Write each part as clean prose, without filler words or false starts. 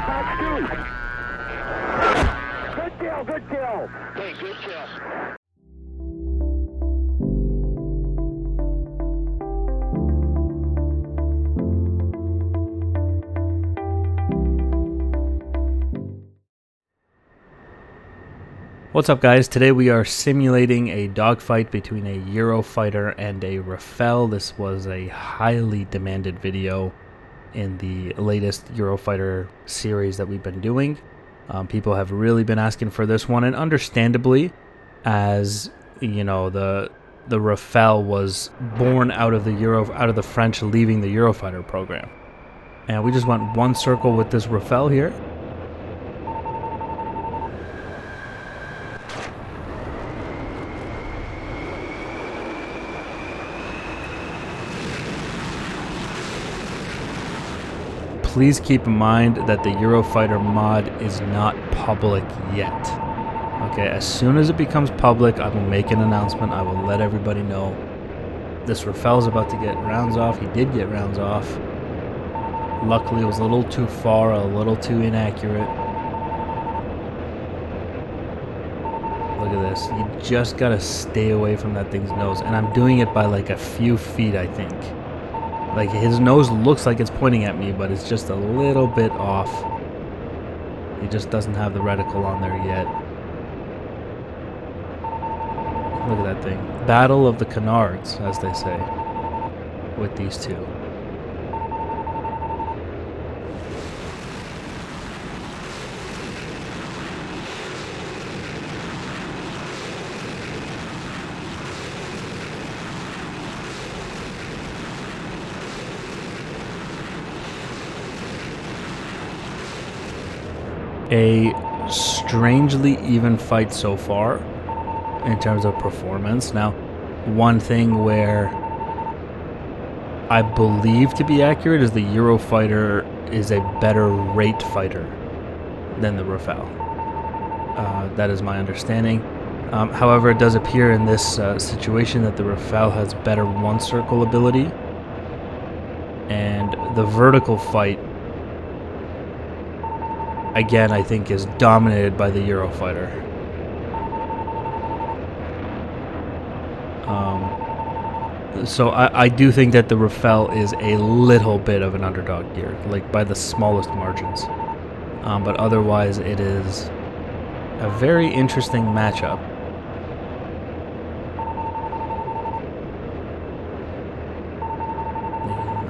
Good kill, good kill. Hey, good kill. What's up, guys? Today we are simulating a dogfight between a Eurofighter and a Rafale. This was a highly demanded video in the latest Eurofighter series that we've been doing. People have really been asking for this one, and understandably, as you know, the Rafale was born out of the French leaving the Eurofighter program. And we just went one circle with this Rafale here. Please keep in mind that the Eurofighter mod is not public yet. Okay, as soon as it becomes public, I will make an announcement. I will let everybody know. This Rafale is about to get rounds off. He did get rounds off. Luckily, it was a little too far, a little too inaccurate. Look at this. You just gotta stay away from that thing's nose. And I'm doing it by like a few feet, I think. Like, his nose looks like it's pointing at me, but it's just a little bit off. He just doesn't have the reticle on there yet. Look at that thing. Battle of the canards, as they say, with these two. A strangely even fight so far in terms of performance. Now, one thing where I believe to be accurate is the Eurofighter is a better rate fighter than the Rafale. That is my understanding. However, it does appear in this situation that the Rafale has better one-circle ability, and the vertical fight, again, I think is dominated by the Eurofighter. So I do think that the Rafale is a little bit of an underdog here, like by the smallest margins. But otherwise, it is a very interesting matchup.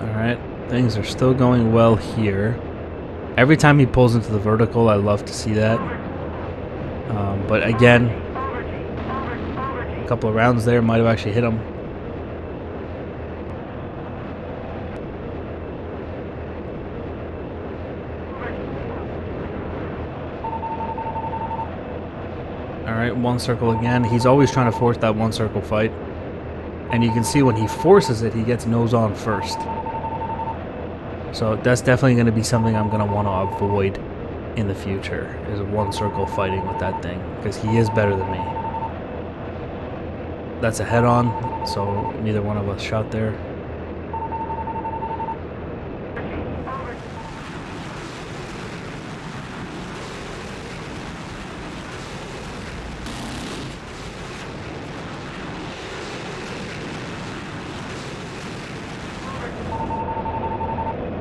Alright, things are still going well here. Every time he pulls into the vertical, I love to see that. But again, a couple of rounds there might have actually hit him. Alright, one circle again. He's always trying to force that one circle fight. And you can see when he forces it, he gets nose on first. So that's definitely going to be something I'm going to want to avoid in the future, is one circle fighting with that thing, because he is better than me. That's a head-on, so neither one of us shot there.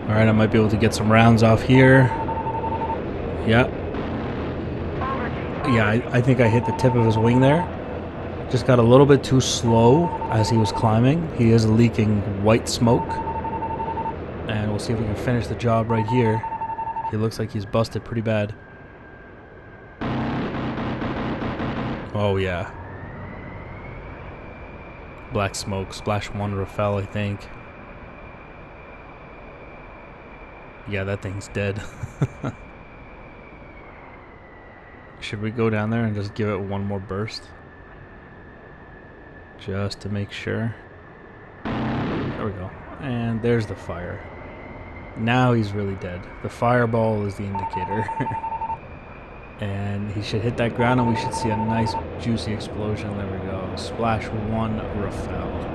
Alright, I might be able to get some rounds off here. Yeah. Yeah, I think I hit the tip of his wing there. Just got a little bit too slow as he was climbing. He is leaking white smoke. And we'll see if we can finish the job right here. He looks like he's busted pretty bad. Oh, yeah. Black smoke, splash 1 Rafale, I think. Yeah, that thing's dead. Should we go down there and just give it one more burst? Just to make sure. There we go. And there's the fire. Now he's really dead. The fireball is the indicator. And he should hit that ground and we should see a nice juicy explosion. There we go. Splash 1 Rafale.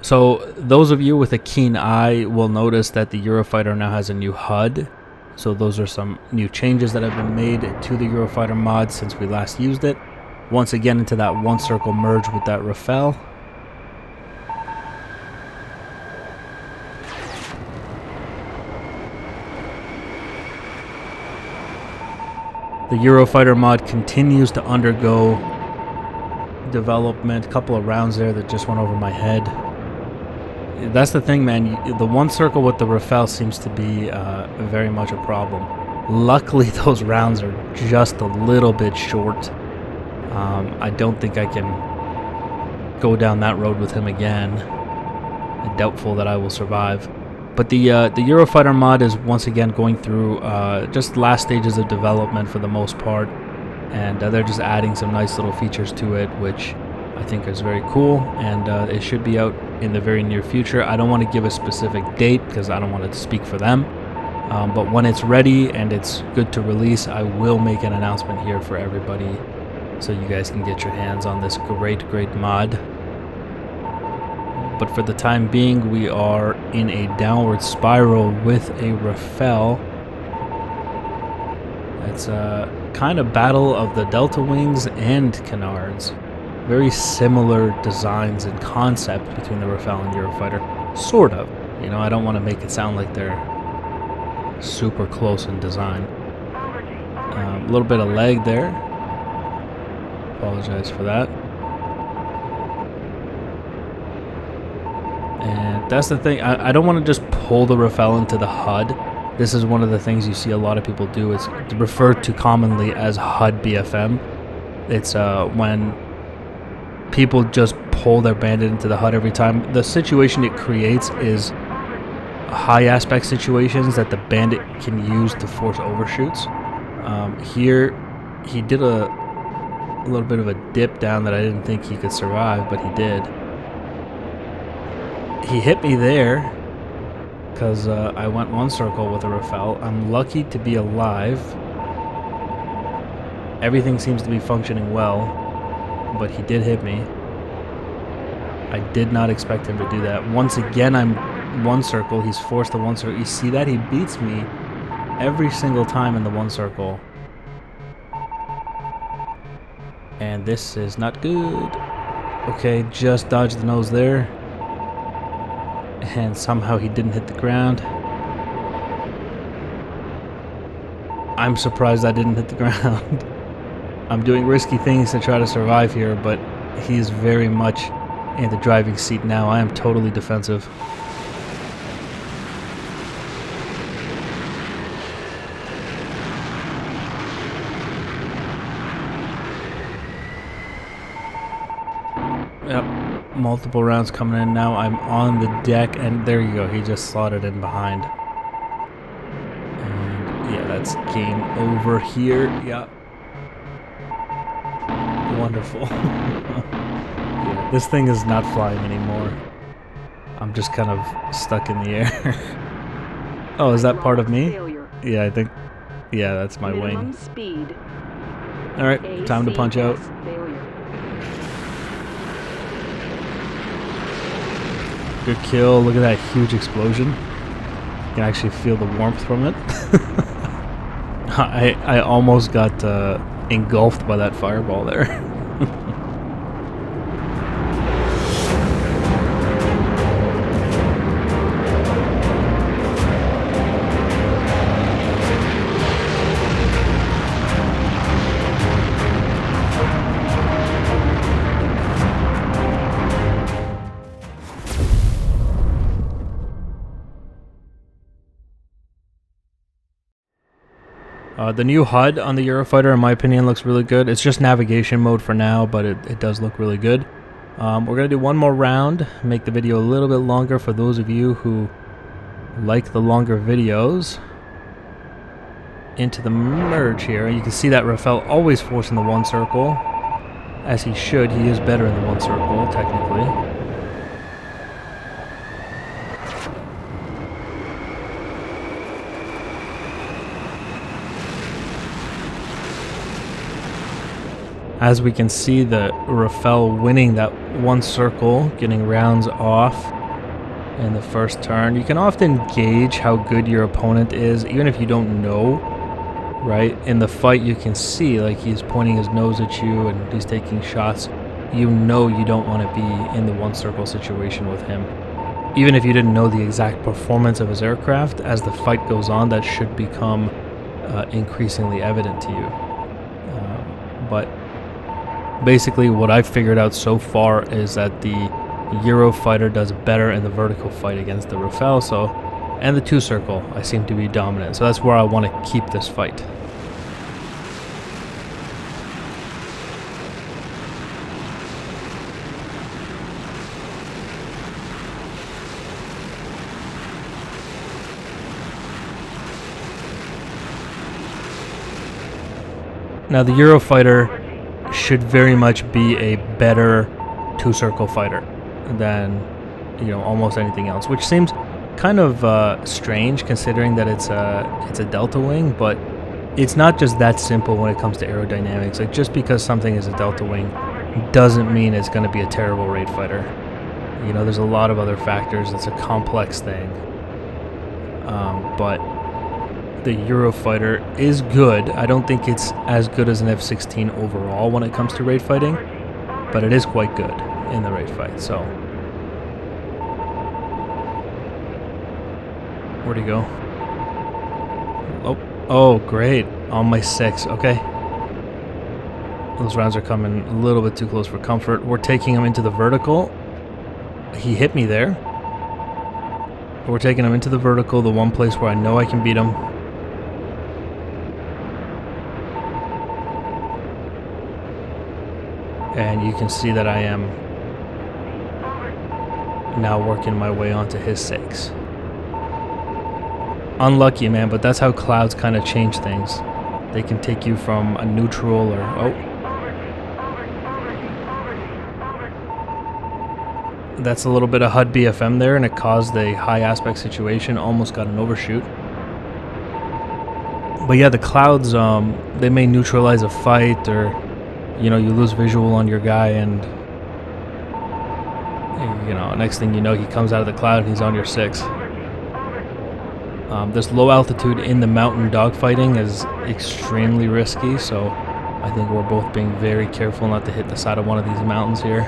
So those of you with a keen eye will notice that the Eurofighter now has a new HUD. So those are some new changes that have been made to the Eurofighter mod since we last used it. Once again into that one circle merge with that Rafale. The Eurofighter mod continues to undergo development. A couple of rounds there that just went over my head. That's the thing, man. The one circle with the Rafale seems to be very much a problem. Luckily, those rounds are just a little bit short. I don't think I can go down that road with him again. I'm doubtful that I will survive. But the Eurofighter mod is once again going through just last stages of development for the most part. And they're just adding some nice little features to it, which I think is very cool, and it should be out in the very near future. I don't want to give a specific date because I don't want to speak for them, but when it's ready and it's good to release, I will make an announcement here for everybody so you guys can get your hands on this great mod. But for the time being, we are in a downward spiral with a Rafale. It's a kind of battle of the Delta Wings and Canards. Very similar designs and concept between the Rafale and Eurofighter. Sort of. You know, I don't want to make it sound like they're super close in design. A little bit of lag there. Apologize for that. And that's the thing. I don't want to just pull the Rafale into the HUD. This is one of the things you see a lot of people do. It's referred to commonly as HUD BFM. It's when people just pull their bandit into the HUD every time. The situation it creates is high aspect situations that the bandit can use to force overshoots. Here, he did a little bit of a dip down that I didn't think he could survive, but he did. He hit me there because I went one circle with a Rafale. I'm lucky to be alive. Everything seems to be functioning well, but he did hit me. I did not expect him to do that. Once again, I'm one circle. He's forced to one circle. You see that? He beats me every single time in the one circle. And this is not good. Okay, just dodged the nose there. And somehow he didn't hit the ground. I'm surprised I didn't hit the ground. I'm doing risky things to try to survive here, but he's very much in the driving seat now. I am totally defensive. Yep, multiple rounds coming in now. I'm on the deck, and there you go. He just slotted in behind. And yeah, that's game over here. Yeah. Wonderful. Yeah, this thing is not flying anymore. I'm just kind of stuck in the air. Oh, is that part of me? Yeah, I think. Yeah, that's my wing. Alright, time to punch out. Good kill. Look at that huge explosion. You can actually feel the warmth from it. I almost got engulfed by that fireball there. The new HUD on the Eurofighter, in my opinion, looks really good. It's just navigation mode for now, but it does look really good. We're going to do one more round, make the video a little bit longer for those of you who like the longer videos. Into the merge here. You can see that Rafale always forcing the one circle, as he should. He is better in the one circle, technically. As we can see, the Rafale winning that one circle, getting rounds off. in the first turn. You can often gauge how good your opponent is, even if you don't know, right? In the fight, you can see, like, he's pointing his nose at you and he's taking shots. You know you don't want to be in the one circle situation with him. Even if you didn't know the exact performance of his aircraft, as the fight goes on, that should become increasingly evident to you. But basically what I've figured out so far is that the Eurofighter does better in the vertical fight against the Rafale, and the two circle I seem to be dominant. So that's where I want to keep this fight. Now the Eurofighter should very much be a better two-circle fighter than, you know, almost anything else, which seems kind of strange considering that it's a delta wing, but it's not just that simple when it comes to aerodynamics. Like, just because something is a delta wing doesn't mean it's going to be a terrible raid fighter. You know, there's a lot of other factors. It's a complex thing, but the Eurofighter is good. I don't think it's as good as an F-16 overall when it comes to raid fighting, but it is quite good in the raid fight. So, where'd he go? Oh, great. On my 6. Okay. Those rounds are coming a little bit too close for comfort. We're taking him into the vertical. He hit me there. We're taking him into the vertical, the one place where I know I can beat him. And you can see that I am now working my way onto his 6. Unlucky, man, but that's how clouds kind of change things. They can take you from a neutral or... Oh. That's a little bit of HUD BFM there, and it caused a high aspect situation. Almost got an overshoot. But yeah, the clouds, they may neutralize a fight, or, you know, you lose visual on your guy, and, you know, next thing you know, he comes out of the cloud and he's on your 6. This low altitude in the mountain dogfighting is extremely risky, so I think we're both being very careful not to hit the side of one of these mountains here.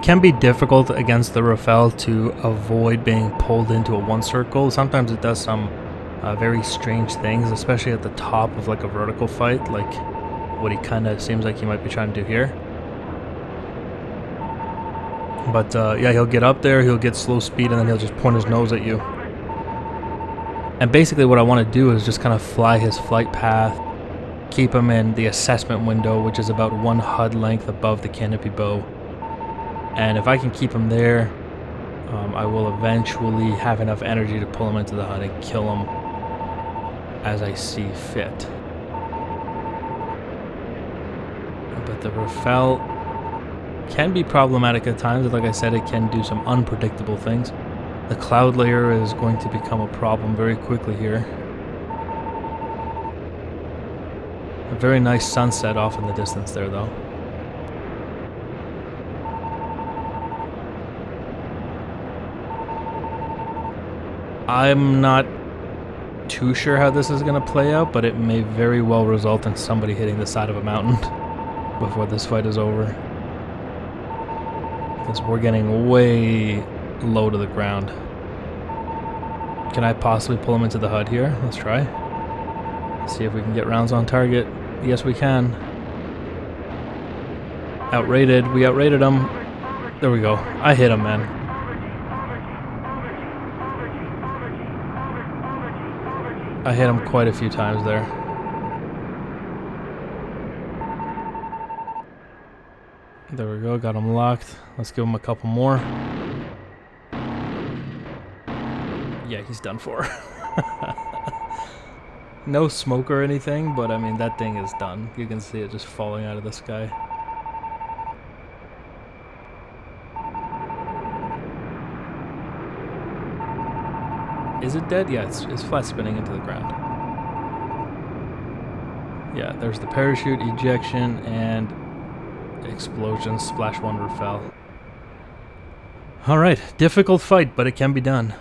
Can be difficult against the Rafale to avoid being pulled into a one circle. Sometimes it does some very strange things, especially at the top of like a vertical fight, like what he kind of seems like he might be trying to do here. But yeah, he'll get up there, he'll get slow speed, and then he'll just point his nose at you. And basically what I want to do is just kind of fly his flight path, keep him in the assessment window, which is about 1 HUD length above the canopy bow. And if I can keep him there, I will eventually have enough energy to pull him into the HUD and kill him as I see fit. But the Rafale can be problematic at times. Like I said, it can do some unpredictable things. The cloud layer is going to become a problem very quickly here. A very nice sunset off in the distance there, though. I'm not too sure how this is going to play out, but it may very well result in somebody hitting the side of a mountain before this fight is over. Because we're getting way low to the ground. Can I possibly pull him into the HUD here? Let's try. See if we can get rounds on target. Yes, we can. Outrated. We outrated him. There we go. I hit him, man. I hit him quite a few times there. There we go, got him locked. Let's give him a couple more. Yeah, he's done for. No smoke or anything, but I mean, that thing is done. You can see it just falling out of the sky. Is it dead? Yeah, it's flat spinning into the ground. Yeah, there's the parachute, ejection, and explosion. Splash 1 Rafale. Alright, difficult fight, but it can be done.